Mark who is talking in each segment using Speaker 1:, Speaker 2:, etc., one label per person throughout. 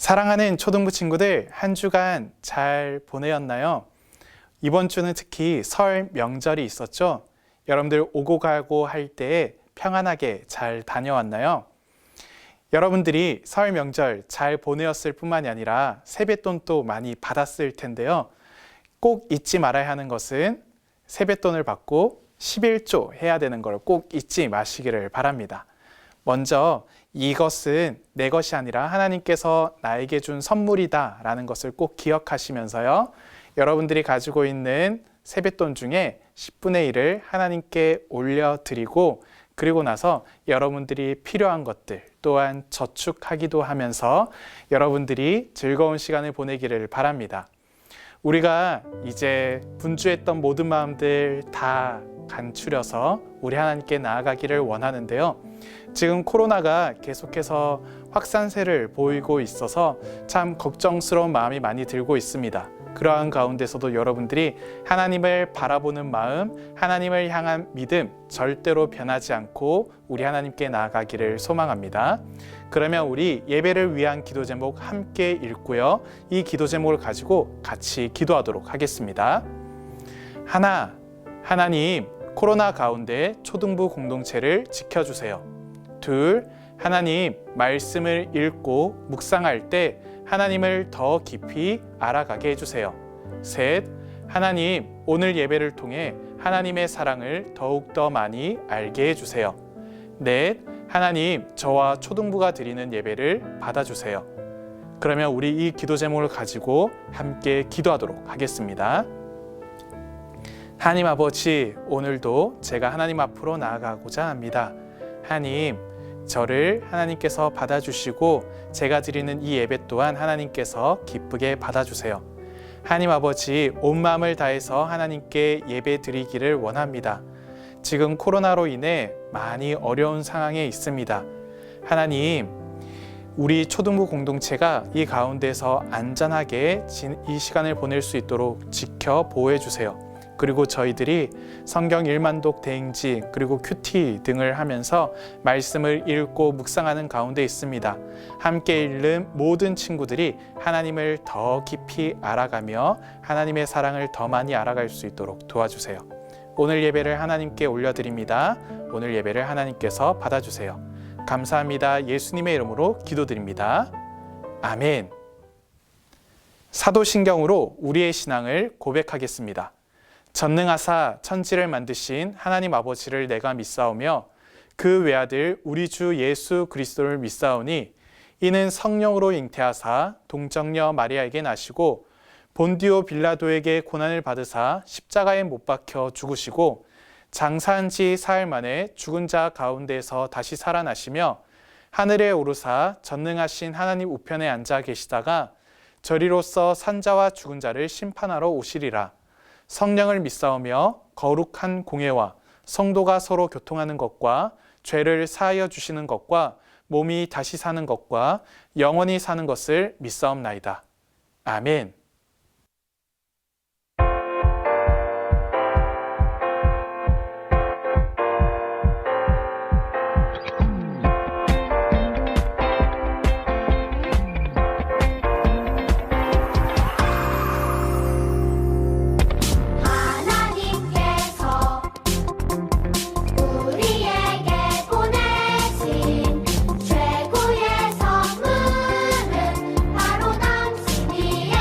Speaker 1: 사랑하는 초등부 친구들, 한 주간 잘 보내었나요? 이번 주는 특히 설 명절이 있었죠? 여러분들 오고 가고 할 때 평안하게 잘 다녀왔나요? 여러분들이 설 명절 잘 보내었을 뿐만이 아니라 세뱃돈도 많이 받았을 텐데요. 꼭 잊지 말아야 하는 것은 세뱃돈을 받고 11조 해야 되는 걸 꼭 잊지 마시기를 바랍니다. 먼저 이것은 내 것이 아니라 하나님께서 나에게 준 선물이다 라는 것을 꼭 기억하시면서요. 여러분들이 가지고 있는 세뱃돈 중에 10분의 1을 하나님께 올려드리고 그리고 나서 여러분들이 필요한 것들 또한 저축하기도 하면서 여러분들이 즐거운 시간을 보내기를 바랍니다. 우리가 이제 분주했던 모든 마음들 다 간추려서 우리 하나님께 나아가기를 원하는데요. 지금 코로나가 계속해서 확산세를 보이고 있어서 참 걱정스러운 마음이 많이 들고 있습니다. 그러한 가운데서도 여러분들이 하나님을 바라보는 마음, 하나님을 향한 믿음 절대로 변하지 않고 우리 하나님께 나아가기를 소망합니다. 그러면 우리 예배를 위한 기도 제목 함께 읽고요. 이 기도 제목을 가지고 같이 기도하도록 하겠습니다. 하나님, 코로나 가운데 초등부 공동체를 지켜주세요. 2, 하나님, 말씀을 읽고 묵상할 때 하나님을 더 깊이 알아가게 해주세요. 3, 하나님, 오늘 예배를 통해 하나님의 사랑을 더욱더 많이 알게 해주세요. 4, 하나님, 저와 초등부가 드리는 예배를 받아주세요. 그러면 우리 이 기도 제목을 가지고 함께 기도하도록 하겠습니다. 하나님 아버지, 오늘도 제가 하나님 앞으로 나아가고자 합니다. 하나님, 저를 하나님께서 받아주시고 제가 드리는 이 예배 또한 하나님께서 기쁘게 받아주세요. 하나님 아버지, 온 마음을 다해서 하나님께 예배 드리기를 원합니다. 지금 코로나로 인해 많이 어려운 상황에 있습니다. 하나님, 우리 초등부 공동체가 이 가운데서 안전하게 이 시간을 보낼 수 있도록 지켜 보호해 주세요. 그리고 저희들이 성경 1만독 대행지 그리고 큐티 등을 하면서 말씀을 읽고 묵상하는 가운데 있습니다. 함께 읽는 모든 친구들이 하나님을 더 깊이 알아가며 하나님의 사랑을 더 많이 알아갈 수 있도록 도와주세요. 오늘 예배를 하나님께 올려드립니다. 오늘 예배를 하나님께서 받아주세요. 감사합니다. 예수님의 이름으로 기도드립니다. 아멘. 사도신경으로 우리의 신앙을 고백하겠습니다. 전능하사 천지를 만드신 하나님 아버지를 내가 믿사오며 그 외아들 우리 주 예수 그리스도를 믿사오니 이는 성령으로 잉태하사 동정녀 마리아에게 나시고 본디오 빌라도에게 고난을 받으사 십자가에 못 박혀 죽으시고 장사한 지 사흘 만에 죽은 자 가운데서 다시 살아나시며 하늘에 오르사 전능하신 하나님 우편에 앉아 계시다가 저리로서 산자와 죽은 자를 심판하러 오시리라. 성령을 믿사오며 거룩한 공예와 성도가 서로 교통하는 것과 죄를 사하여 주시는 것과 몸이 다시 사는 것과 영원히 사는 것을 믿사옵나이다. 아멘.
Speaker 2: 최고의 선물은 바로 당신이에요.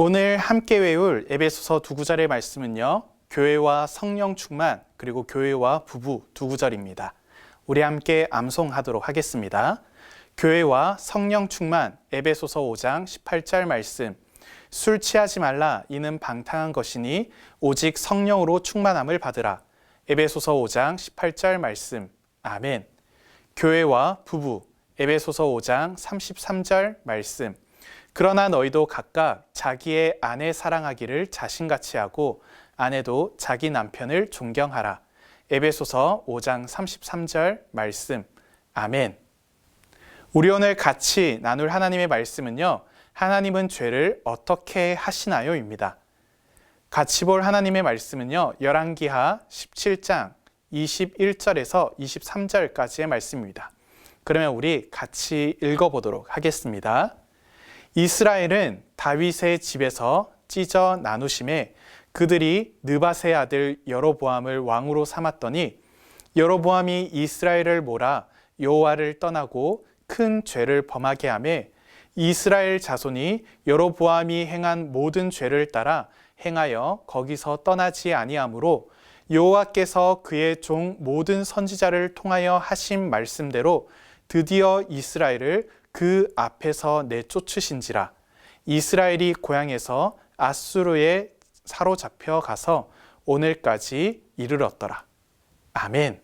Speaker 1: 오늘 함께 외울 에베소서 두 구절의 말씀은요, 교회와 성령 충만 그리고 교회와 부부 두 구절입니다. 우리 함께 암송하도록 하겠습니다. 교회와 성령 충만 에베소서 5장 18절 말씀. 술 취하지 말라 이는 방탕한 것이니 오직 성령으로 충만함을 받으라. 에베소서 5장 18절 말씀. 아멘. 교회와 부부 에베소서 5장 33절 말씀. 그러나 너희도 각각 자기의 아내 사랑하기를 자신같이 하고 아내도 자기 남편을 존경하라. 에베소서 5장 33절 말씀. 아멘. 우리 오늘 같이 나눌 하나님의 말씀은요, 하나님은 죄를 어떻게 하시나요? 입니다. 같이 볼 하나님의 말씀은요, 열왕기하 17장 21절에서 23절까지의 말씀입니다. 그러면 우리 같이 읽어보도록 하겠습니다. 이스라엘은 다윗의 집에서 찢어 나누심에 그들이 느밧의 아들 여로보암을 왕으로 삼았더니 여로보암이 이스라엘을 몰아 여호와를 떠나고 큰 죄를 범하게 하매 이스라엘 자손이 여로보암이 행한 모든 죄를 따라 행하여 거기서 떠나지 아니하므로 여호와께서 그의 종 모든 선지자를 통하여 하신 말씀대로 드디어 이스라엘을 그 앞에서 내쫓으신지라. 이스라엘이 고향에서 아수르에 사로잡혀 가서 오늘까지 이르렀더라. 아멘.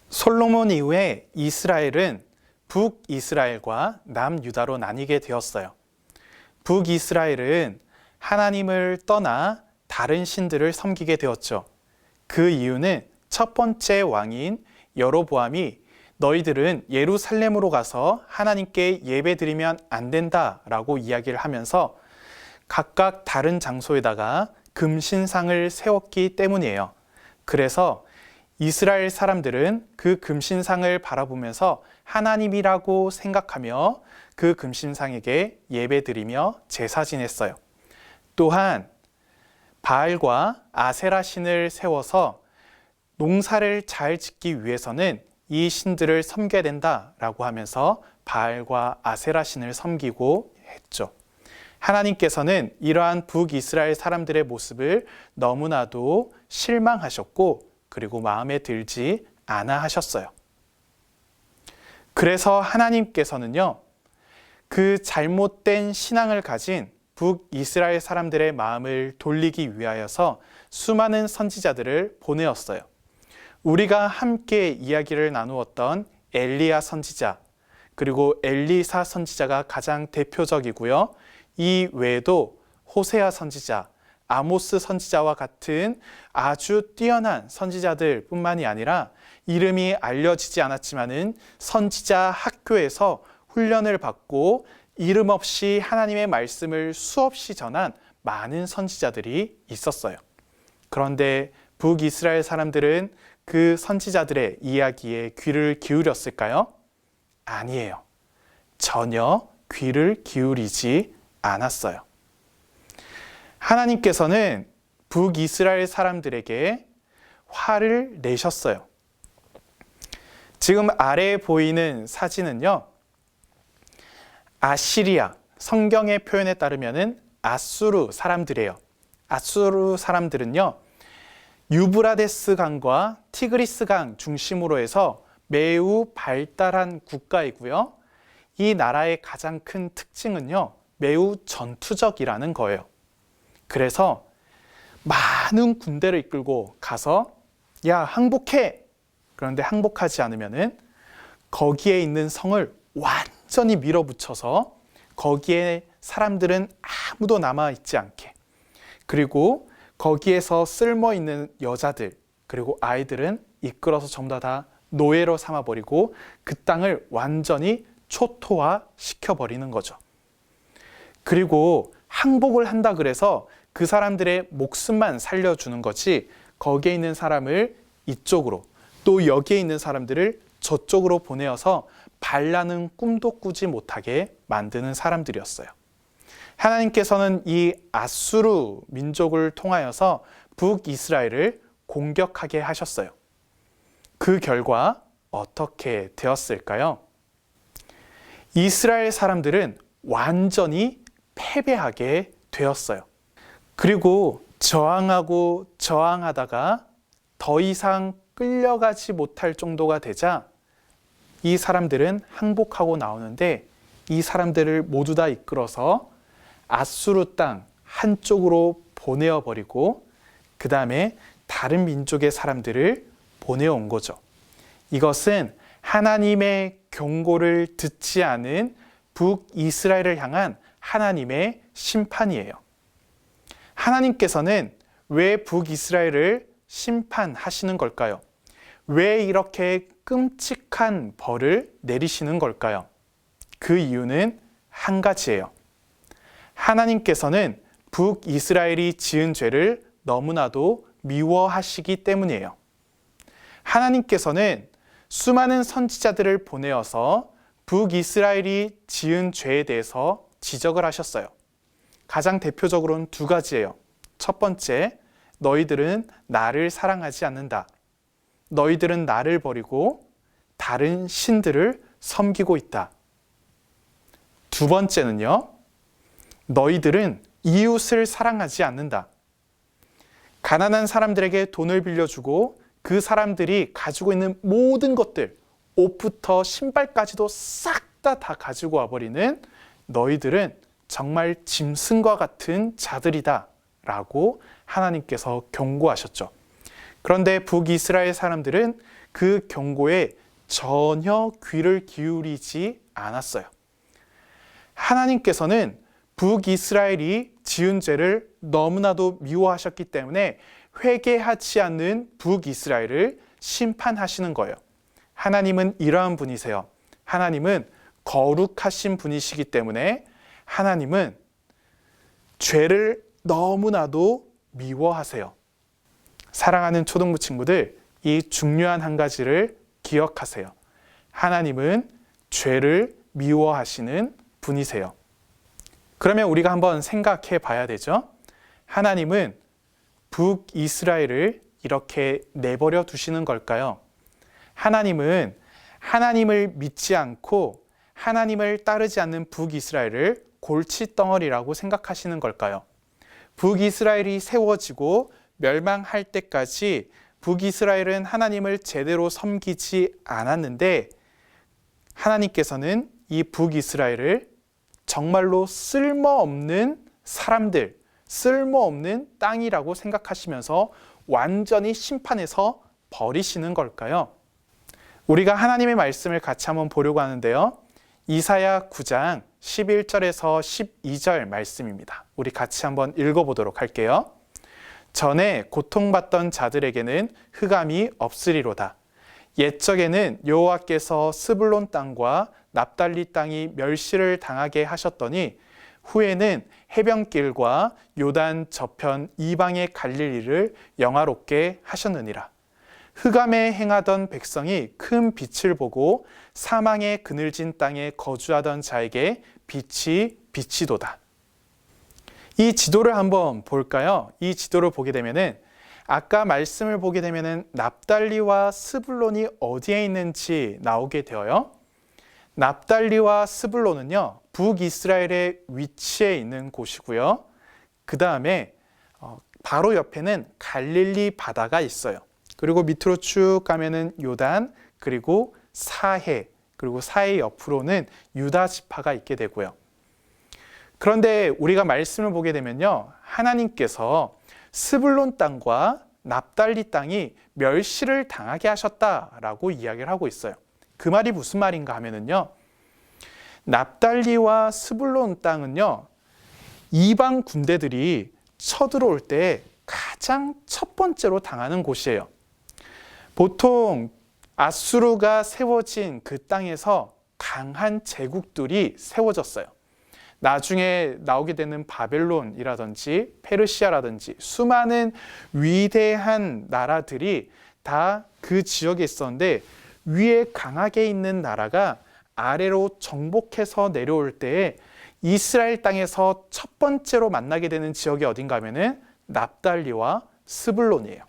Speaker 1: 솔로몬 이후에 이스라엘은 북이스라엘과 남유다로 나뉘게 되었어요. 북이스라엘은 하나님을 떠나 다른 신들을 섬기게 되었죠. 그 이유는 첫 번째 왕인 여로보암이 너희들은 예루살렘으로 가서 하나님께 예배드리면 안 된다라고 이야기를 하면서 각각 다른 장소에다가 금신상을 세웠기 때문이에요. 그래서 이스라엘 사람들은 그 금신상을 바라보면서 하나님이라고 생각하며 그 금신상에게 예배드리며 제사 지냈어요. 또한 바알과 아세라 신을 세워서 농사를 잘 짓기 위해서는 이 신들을 섬겨야 된다라고 하면서 바알과 아세라 신을 섬기고 했죠. 하나님께서는 이러한 북이스라엘 사람들의 모습을 너무나도 실망하셨고 그리고 마음에 들지 않아 하셨어요. 그래서 하나님께서는요, 그 잘못된 신앙을 가진 북이스라엘 사람들의 마음을 돌리기 위하여서 수많은 선지자들을 보내었어요. 우리가 함께 이야기를 나누었던 엘리야 선지자, 그리고 엘리사 선지자가 가장 대표적이고요. 이 외에도 호세아 선지자, 아모스 선지자와 같은 아주 뛰어난 선지자들 뿐만이 아니라 이름이 알려지지 않았지만은 선지자 학교에서 훈련을 받고 이름 없이 하나님의 말씀을 수없이 전한 많은 선지자들이 있었어요. 그런데 북이스라엘 사람들은 그 선지자들의 이야기에 귀를 기울였을까요? 아니에요. 전혀 귀를 기울이지 않았어요. 하나님께서는 북이스라엘 사람들에게 화를 내셨어요. 지금 아래에 보이는 사진은요, 아시리아, 성경의 표현에 따르면은 아수르 사람들이에요. 아수르 사람들은요, 유브라데스 강과 티그리스 강 중심으로 해서 매우 발달한 국가이고요. 이 나라의 가장 큰 특징은요, 매우 전투적이라는 거예요. 그래서 많은 군대를 이끌고 가서 야, 항복해! 그런데 항복하지 않으면은 거기에 있는 성을 완전히 밀어붙여서 거기에 사람들은 아무도 남아있지 않게, 그리고 거기에서 쓸모있는 여자들 그리고 아이들은 이끌어서 전부 다 노예로 삼아버리고 그 땅을 완전히 초토화시켜버리는 거죠. 그리고 항복을 한다 그래서 그 사람들의 목숨만 살려주는 거지 거기에 있는 사람을 이쪽으로 또 여기에 있는 사람들을 저쪽으로 보내어서 반란은 꿈도 꾸지 못하게 만드는 사람들이었어요. 하나님께서는 이 아수르 민족을 통하여서 북이스라엘을 공격하게 하셨어요. 그 결과 어떻게 되었을까요? 이스라엘 사람들은 완전히 패배하게 되었어요. 그리고 저항하고 저항하다가 더 이상 끌려가지 못할 정도가 되자 이 사람들은 항복하고 나오는데, 이 사람들을 모두 다 이끌어서 아수르 땅 한쪽으로 보내어 버리고 그 다음에 다른 민족의 사람들을 보내온 거죠. 이것은 하나님의 경고를 듣지 않은 북이스라엘을 향한 하나님의 심판이에요. 하나님께서는 왜 북이스라엘을 심판하시는 걸까요? 왜 이렇게 끔찍한 벌을 내리시는 걸까요? 그 이유는 한 가지예요. 하나님께서는 북이스라엘이 지은 죄를 너무나도 미워하시기 때문이에요. 하나님께서는 수많은 선지자들을 보내어서 북이스라엘이 지은 죄에 대해서 지적을 하셨어요. 가장 대표적으로는 두 가지예요. 첫 번째, 너희들은 나를 사랑하지 않는다. 너희들은 나를 버리고 다른 신들을 섬기고 있다. 두 번째는요, 너희들은 이웃을 사랑하지 않는다. 가난한 사람들에게 돈을 빌려주고 그 사람들이 가지고 있는 모든 것들, 옷부터 신발까지도 싹 다 가지고 와버리는 너희들은 정말 짐승과 같은 자들이다 라고 하나님께서 경고하셨죠. 그런데 북이스라엘 사람들은 그 경고에 전혀 귀를 기울이지 않았어요. 하나님께서는 북이스라엘이 지은 죄를 너무나도 미워하셨기 때문에 회개하지 않는 북이스라엘을 심판하시는 거예요. 하나님은 이러한 분이세요. 하나님은 거룩하신 분이시기 때문에 하나님은 죄를 너무나도 미워하세요. 사랑하는 초등부 친구들, 이 중요한 한 가지를 기억하세요. 하나님은 죄를 미워하시는 분이세요. 그러면 우리가 한번 생각해 봐야 되죠. 하나님은 북이스라엘을 이렇게 내버려 두시는 걸까요? 하나님은 하나님을 믿지 않고 하나님을 따르지 않는 북이스라엘을 골칫덩어리라고 생각하시는 걸까요? 북이스라엘이 세워지고 멸망할 때까지 북이스라엘은 하나님을 제대로 섬기지 않았는데, 하나님께서는 이 북이스라엘을 정말로 쓸모없는 사람들, 쓸모없는 땅이라고 생각하시면서 완전히 심판해서 버리시는 걸까요? 우리가 하나님의 말씀을 같이 한번 보려고 하는데요. 이사야 9장 11절에서 12절 말씀입니다. 우리 같이 한번 읽어보도록 할게요. 전에 고통받던 자들에게는 흑암이 없으리로다. 옛적에는 여호와께서 스불론 땅과 납달리 땅이 멸시를 당하게 하셨더니 후에는 해변길과 요단 저편 이방의 갈릴리를 영화롭게 하셨느니라. 흑암에 행하던 백성이 큰 빛을 보고 사망의 그늘진 땅에 거주하던 자에게 빛이 비치도다. 이 지도를 한번 볼까요? 이 지도를 보게 되면은, 아까 말씀을 보게 되면은 납달리와 스불론이 어디에 있는지 나오게 되어요. 납달리와 스불론은요, 북이스라엘의 위치에 있는 곳이고요. 그 다음에 바로 옆에는 갈릴리 바다가 있어요. 그리고 밑으로 쭉 가면은 요단, 그리고 사해, 그리고 사해 옆으로는 유다 지파가 있게 되고요. 그런데 우리가 말씀을 보게 되면요, 하나님께서 스불론 땅과 납달리 땅이 멸시를 당하게 하셨다라고 이야기를 하고 있어요. 그 말이 무슨 말인가 하면은요, 납달리와 스불론 땅은요, 이방 군대들이 쳐들어올 때 가장 첫 번째로 당하는 곳이에요. 보통 아수르가 세워진 그 땅에서 강한 제국들이 세워졌어요. 나중에 나오게 되는 바벨론이라든지 페르시아라든지 수많은 위대한 나라들이 다 그 지역에 있었는데, 위에 강하게 있는 나라가 아래로 정복해서 내려올 때에 이스라엘 땅에서 첫 번째로 만나게 되는 지역이 어딘가 하면은 납달리와 스불론이에요.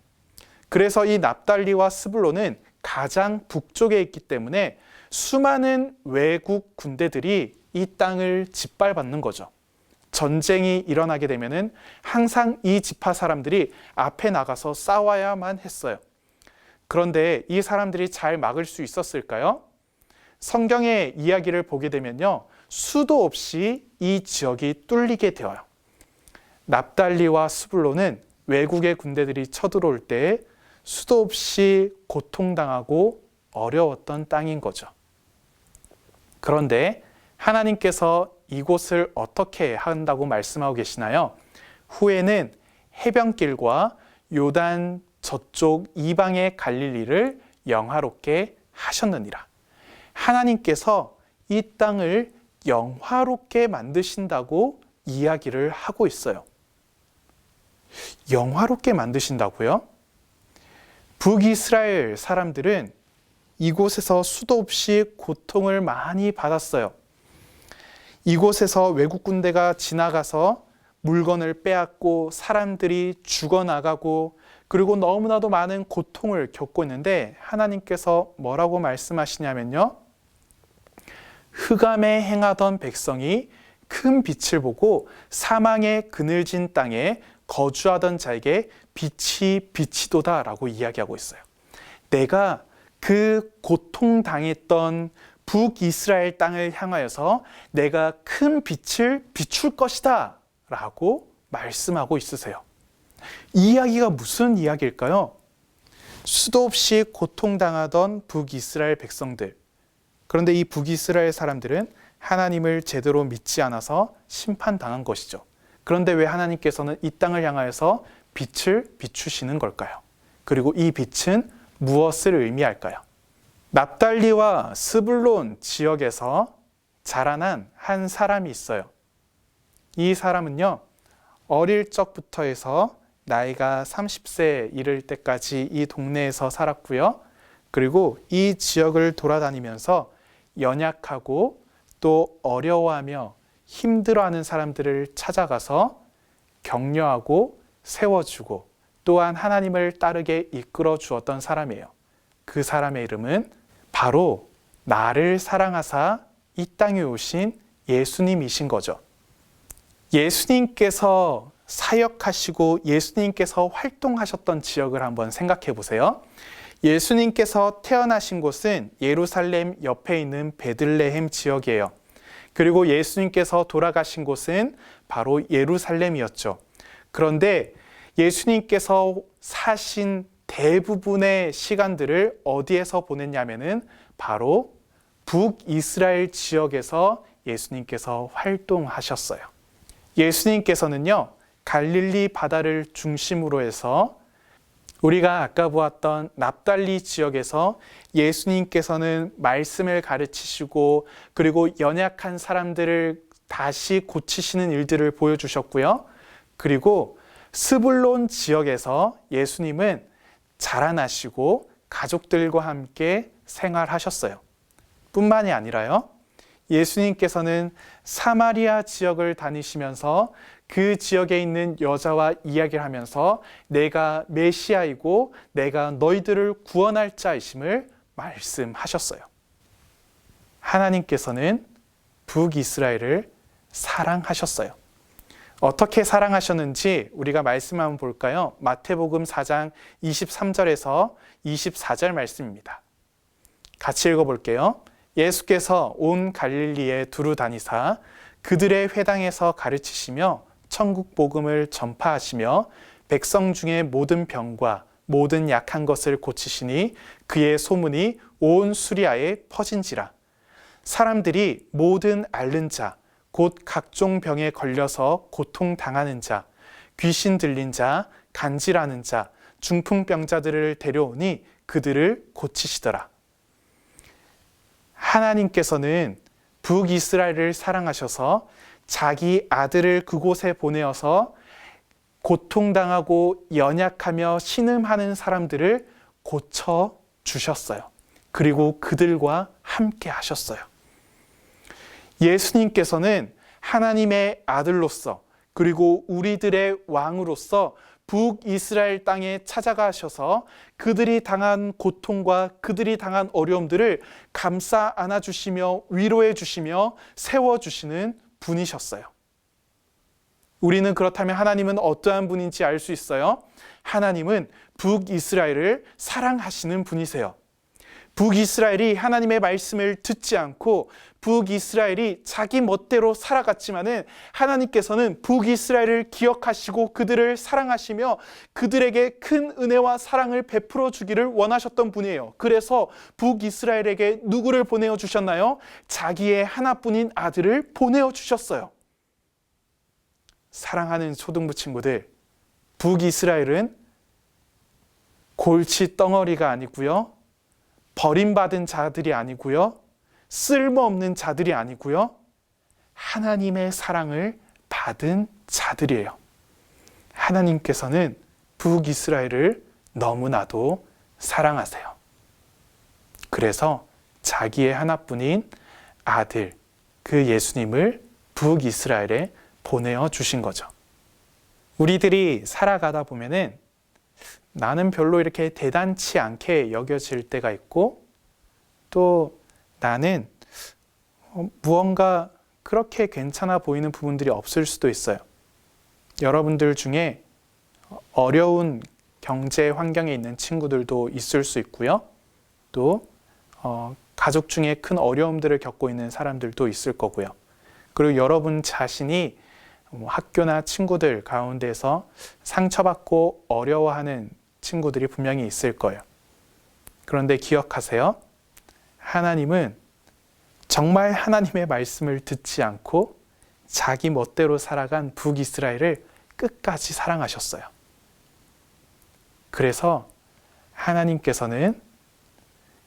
Speaker 1: 그래서 이 납달리와 스불론은 가장 북쪽에 있기 때문에 수많은 외국 군대들이 이 땅을 짓밟는 거죠. 전쟁이 일어나게 되면은 항상 이 지파 사람들이 앞에 나가서 싸워야만 했어요. 그런데 이 사람들이 잘 막을 수 있었을까요? 성경의 이야기를 보게 되면요, 수도 없이 이 지역이 뚫리게 되어요. 납달리와 스불론은 외국의 군대들이 쳐들어올 때 수도 없이 고통당하고 어려웠던 땅인 거죠. 그런데 하나님께서 이곳을 어떻게 한다고 말씀하고 계시나요? 후에는 해변길과 요단 저쪽 이방의 갈릴리를 영화롭게 하셨느니라. 하나님께서 이 땅을 영화롭게 만드신다고 이야기를 하고 있어요. 영화롭게 만드신다고요? 북이스라엘 사람들은 이곳에서 수도 없이 고통을 많이 받았어요. 이곳에서 외국 군대가 지나가서 물건을 빼앗고 사람들이 죽어나가고 그리고 너무나도 많은 고통을 겪고 있는데 하나님께서 뭐라고 말씀하시냐면요. 흑암에 행하던 백성이 큰 빛을 보고 사망의 그늘진 땅에 거주하던 자에게 빛이 비치도다 라고 이야기하고 있어요. 내가 그 고통당했던 북이스라엘 땅을 향하여서 내가 큰 빛을 비출 것이다 라고 말씀하고 있으세요. 이 이야기가 무슨 이야기일까요? 수도 없이 고통당하던 북이스라엘 백성들. 그런데 이 북이스라엘 사람들은 하나님을 제대로 믿지 않아서 심판당한 것이죠. 그런데 왜 하나님께서는 이 땅을 향하여서 빛을 비추시는 걸까요? 그리고 이 빛은 무엇을 의미할까요? 납달리와 스불론 지역에서 자라난 한 사람이 있어요. 이 사람은요, 어릴 적부터 해서 나이가 30세 이를 때까지 이 동네에서 살았고요. 그리고 이 지역을 돌아다니면서 연약하고 또 어려워하며 힘들어하는 사람들을 찾아가서 격려하고 세워주고 또한 하나님을 따르게 이끌어 주었던 사람이에요. 그 사람의 이름은 바로 나를 사랑하사 이 땅에 오신 예수님이신 거죠. 예수님께서 사역하시고 예수님께서 활동하셨던 지역을 한번 생각해 보세요. 예수님께서 태어나신 곳은 예루살렘 옆에 있는 베들레헴 지역이에요. 그리고 예수님께서 돌아가신 곳은 바로 예루살렘이었죠. 그런데 예수님께서 사신 대부분의 시간들을 어디에서 보냈냐면은 바로 북이스라엘 지역에서 예수님께서 활동하셨어요. 예수님께서는요, 갈릴리 바다를 중심으로 해서 우리가 아까 보았던 납달리 지역에서 예수님께서는 말씀을 가르치시고 그리고 연약한 사람들을 다시 고치시는 일들을 보여주셨고요. 그리고 스불론 지역에서 예수님은 자라나시고 가족들과 함께 생활하셨어요. 뿐만이 아니라요, 예수님께서는 사마리아 지역을 다니시면서 그 지역에 있는 여자와 이야기를 하면서 내가 메시아이고 내가 너희들을 구원할 자이심을 말씀하셨어요. 하나님께서는 북이스라엘을 사랑하셨어요. 어떻게 사랑하셨는지 우리가 말씀 한번 볼까요? 마태복음 4장 23절에서 24절 말씀입니다. 같이 읽어볼게요. 예수께서 온 갈릴리에 두루 다니사 그들의 회당에서 가르치시며 천국 복음을 전파하시며 백성 중에 모든 병과 모든 약한 것을 고치시니 그의 소문이 온 수리아에 퍼진지라. 사람들이 모든 앓는 자, 곧 각종 병에 걸려서 고통당하는 자, 귀신 들린 자, 간질하는 자, 중풍병자들을 데려오니 그들을 고치시더라. 하나님께서는 북이스라엘을 사랑하셔서 자기 아들을 그곳에 보내어서 고통당하고 연약하며 신음하는 사람들을 고쳐주셨어요. 그리고 그들과 함께 하셨어요. 예수님께서는 하나님의 아들로서 그리고 우리들의 왕으로서 북이스라엘 땅에 찾아가셔서 그들이 당한 고통과 그들이 당한 어려움들을 감싸 안아주시며 위로해 주시며 세워주시는 분이셨어요. 우리는 그렇다면 하나님은 어떠한 분인지 알 수 있어요? 하나님은 북이스라엘을 사랑하시는 분이세요. 북이스라엘이 하나님의 말씀을 듣지 않고 북이스라엘이 자기 멋대로 살아갔지만은 하나님께서는 북이스라엘을 기억하시고 그들을 사랑하시며 그들에게 큰 은혜와 사랑을 베풀어 주기를 원하셨던 분이에요. 그래서 북이스라엘에게 누구를 보내어 주셨나요? 자기의 하나뿐인 아들을 보내어 주셨어요. 사랑하는 초등부 친구들, 북이스라엘은 골치 덩어리가 아니고요, 버림받은 자들이 아니고요, 쓸모없는 자들이 아니고요, 하나님의 사랑을 받은 자들이에요. 하나님께서는 북이스라엘을 너무나도 사랑하세요. 그래서 자기의 하나뿐인 아들, 그 예수님을 북이스라엘에 보내어 주신 거죠. 우리들이 살아가다 보면은 나는 별로 이렇게 대단치 않게 여겨질 때가 있고, 또 나는 무언가 그렇게 괜찮아 보이는 부분들이 없을 수도 있어요. 여러분들 중에 어려운 경제 환경에 있는 친구들도 있을 수 있고요. 또 가족 중에 큰 어려움들을 겪고 있는 사람들도 있을 거고요. 그리고 여러분 자신이 학교나 친구들 가운데서 상처받고 어려워하는 친구들이 분명히 있을 거예요. 그런데 기억하세요. 하나님은 정말 하나님의 말씀을 듣지 않고 자기 멋대로 살아간 북이스라엘을 끝까지 사랑하셨어요. 그래서 하나님께서는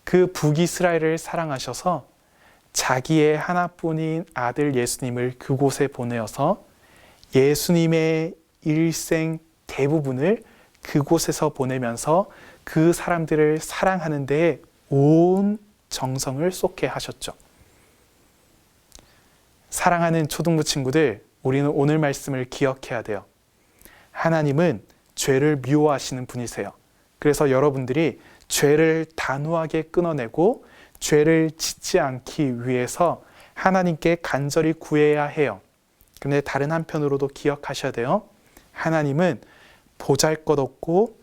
Speaker 1: 그 북이스라엘을 사랑하셔서 자기의 하나뿐인 아들 예수님을 그곳에 보내어서 예수님의 일생 대부분을 그곳에서 보내면서 그 사람들을 사랑하는 데에 온 정성을 쏟게 하셨죠. 사랑하는 초등부 친구들, 우리는 오늘 말씀을 기억해야 돼요. 하나님은 죄를 미워하시는 분이세요. 그래서 여러분들이 죄를 단호하게 끊어내고 죄를 짓지 않기 위해서 하나님께 간절히 구해야 해요. 근데 다른 한편으로도 기억하셔야 돼요. 하나님은 보잘것없고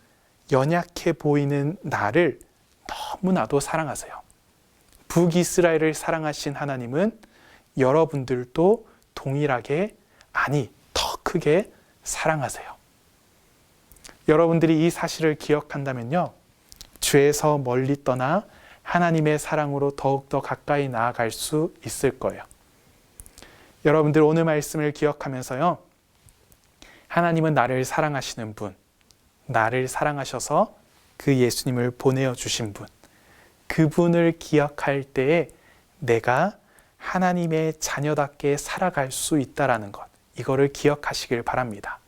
Speaker 1: 연약해 보이는 나를 너무나도 사랑하세요. 북이스라엘을 사랑하신 하나님은 여러분들도 동일하게, 아니 더 크게 사랑하세요. 여러분들이 이 사실을 기억한다면요, 죄에서 멀리 떠나 하나님의 사랑으로 더욱더 가까이 나아갈 수 있을 거예요. 여러분들 오늘 말씀을 기억하면서요, 하나님은 나를 사랑하시는 분, 나를 사랑하셔서 그 예수님을 보내어 주신 분, 그분을 기억할 때에 내가 하나님의 자녀답게 살아갈 수 있다라는 것, 이거를 기억하시길 바랍니다.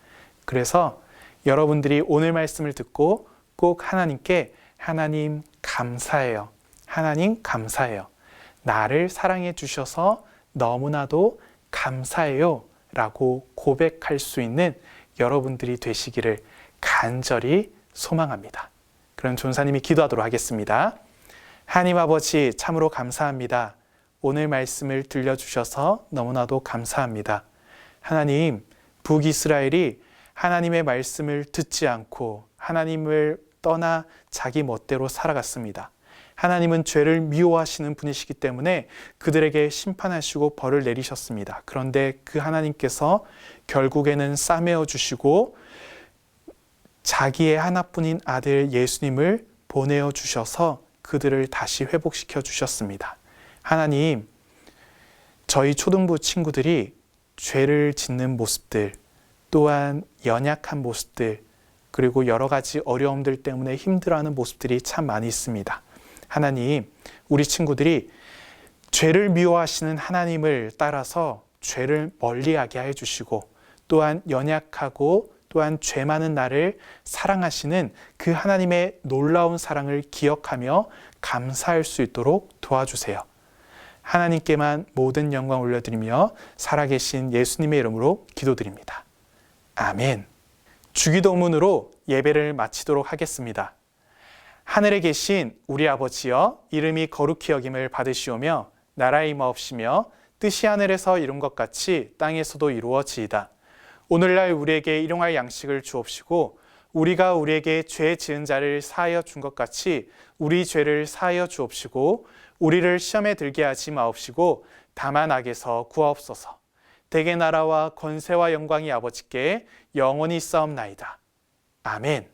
Speaker 1: 그래서 여러분들이 오늘 말씀을 듣고 꼭 하나님께 하나님 감사해요. 하나님 감사해요. 나를 사랑해 주셔서 너무나도 감사해요. 라고 고백할 수 있는 여러분들이 되시기를 간절히 소망합니다. 그럼 전사님이 기도하도록 하겠습니다. 하나님 아버지, 참으로 감사합니다. 오늘 말씀을 들려주셔서 너무나도 감사합니다. 하나님, 북이스라엘이 하나님의 말씀을 듣지 않고 하나님을 떠나 자기 멋대로 살아갔습니다. 하나님은 죄를 미워하시는 분이시기 때문에 그들에게 심판하시고 벌을 내리셨습니다. 그런데 그 하나님께서 결국에는 싸매어 주시고 자기의 하나뿐인 아들 예수님을 보내어 주셔서 그들을 다시 회복시켜 주셨습니다. 하나님, 저희 초등부 친구들이 죄를 짓는 모습들, 또한 연약한 모습들, 그리고 여러 가지 어려움들 때문에 힘들어하는 모습들이 참 많이 있습니다. 하나님, 우리 친구들이 죄를 미워하시는 하나님을 따라서 죄를 멀리하게 해주시고, 또한 연약하고 또한 죄 많은 나를 사랑하시는 그 하나님의 놀라운 사랑을 기억하며 감사할 수 있도록 도와주세요. 하나님께만 모든 영광 올려드리며 살아계신 예수님의 이름으로 기도드립니다. 아멘. 주기도문으로 예배를 마치도록 하겠습니다. 하늘에 계신 우리 아버지여, 이름이 거룩히 여김을 받으시오며 나라의 임하옵시며 뜻이 하늘에서 이룬 것 같이 땅에서도 이루어지이다. 오늘날 우리에게 일용할 양식을 주옵시고 우리가 우리에게 죄 지은 자를 사하여 준 것 같이 우리 죄를 사하여 주옵시고 우리를 시험에 들게 하지 마옵시고 다만 악에서 구하옵소서. 대개 나라와 권세와 영광이 아버지께 영원히 있사옵나이다. 아멘.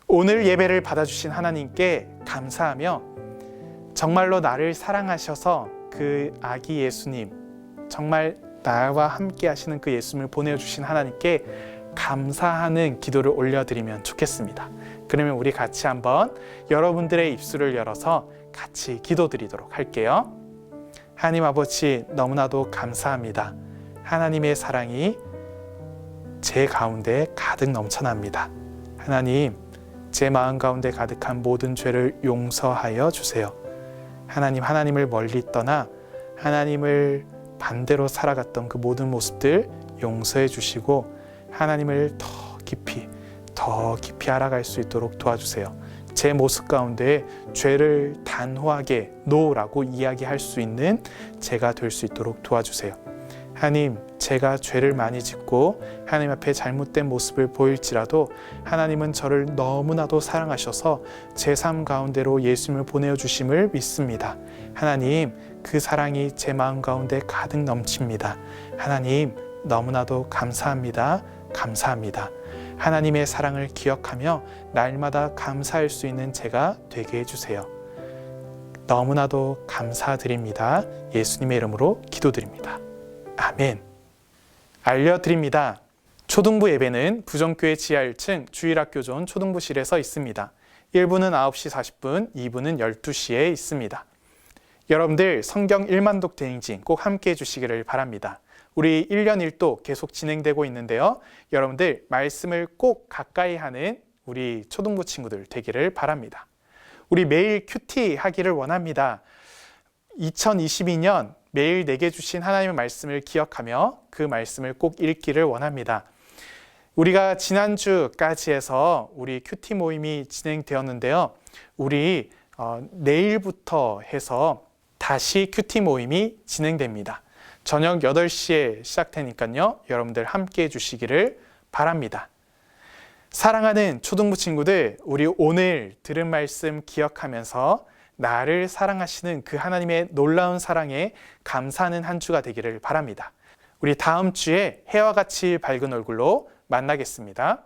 Speaker 1: 오늘 예배를 받아주신 하나님께 감사하며 정말로 나를 사랑하셔서 그 아기 예수님, 정말 나와 함께 하시는 그 예수님을 보내주신 하나님께 감사하는 기도를 올려드리면 좋겠습니다. 그러면 우리 같이 한번 여러분들의 입술을 열어서 같이 기도드리도록 할게요. 하나님 아버지, 너무나도 감사합니다. 하나님의 사랑이 제 가운데 가득 넘쳐납니다. 하나님, 제 마음 가운데 가득한 모든 죄를 용서하여 주세요. 하나님, 하나님을 멀리 떠나 하나님을 반대로 살아갔던 그 모든 모습들 용서해 주시고 하나님을 더 깊이 알아갈 수 있도록 도와주세요. 제 모습 가운데 죄를 단호하게 노라고 이야기할 수 있는 제가 될 수 있도록 도와주세요. 하나님, 제가 죄를 많이 짓고 하나님 앞에 잘못된 모습을 보일지라도 하나님은 저를 너무나도 사랑하셔서 제 삶 가운데로 예수님을 보내주심을 믿습니다. 하나님, 그 사랑이 제 마음 가운데 가득 넘칩니다. 하나님, 너무나도 감사합니다. 감사합니다. 하나님의 사랑을 기억하며 날마다 감사할 수 있는 제가 되게 해주세요. 너무나도 감사드립니다. 예수님의 이름으로 기도드립니다. 아멘. 알려드립니다. 초등부 예배는 부정교회 지하 1층 주일학교존 초등부실에서 있습니다. 1부는 9시 40분, 2부는 12시에 있습니다. 여러분들 성경 1만독 대행진 꼭 함께 해주시기를 바랍니다. 우리 1년 1도 계속 진행되고 있는데요. 여러분들 말씀을 꼭 가까이 하는 우리 초등부 친구들 되기를 바랍니다. 우리 매일 큐티 하기를 원합니다. 2022년 매일 내게 주신 하나님의 말씀을 기억하며 그 말씀을 꼭 읽기를 원합니다. 우리가 지난주까지 해서 우리 큐티 모임이 진행되었는데요. 우리 내일부터 해서 다시 큐티 모임이 진행됩니다. 저녁 8시에 시작되니까요. 여러분들 함께 해주시기를 바랍니다. 사랑하는 초등부 친구들, 우리 오늘 들은 말씀 기억하면서 나를 사랑하시는 그 하나님의 놀라운 사랑에 감사하는 한 주가 되기를 바랍니다. 우리 다음 주에 해와 같이 밝은 얼굴로 만나겠습니다.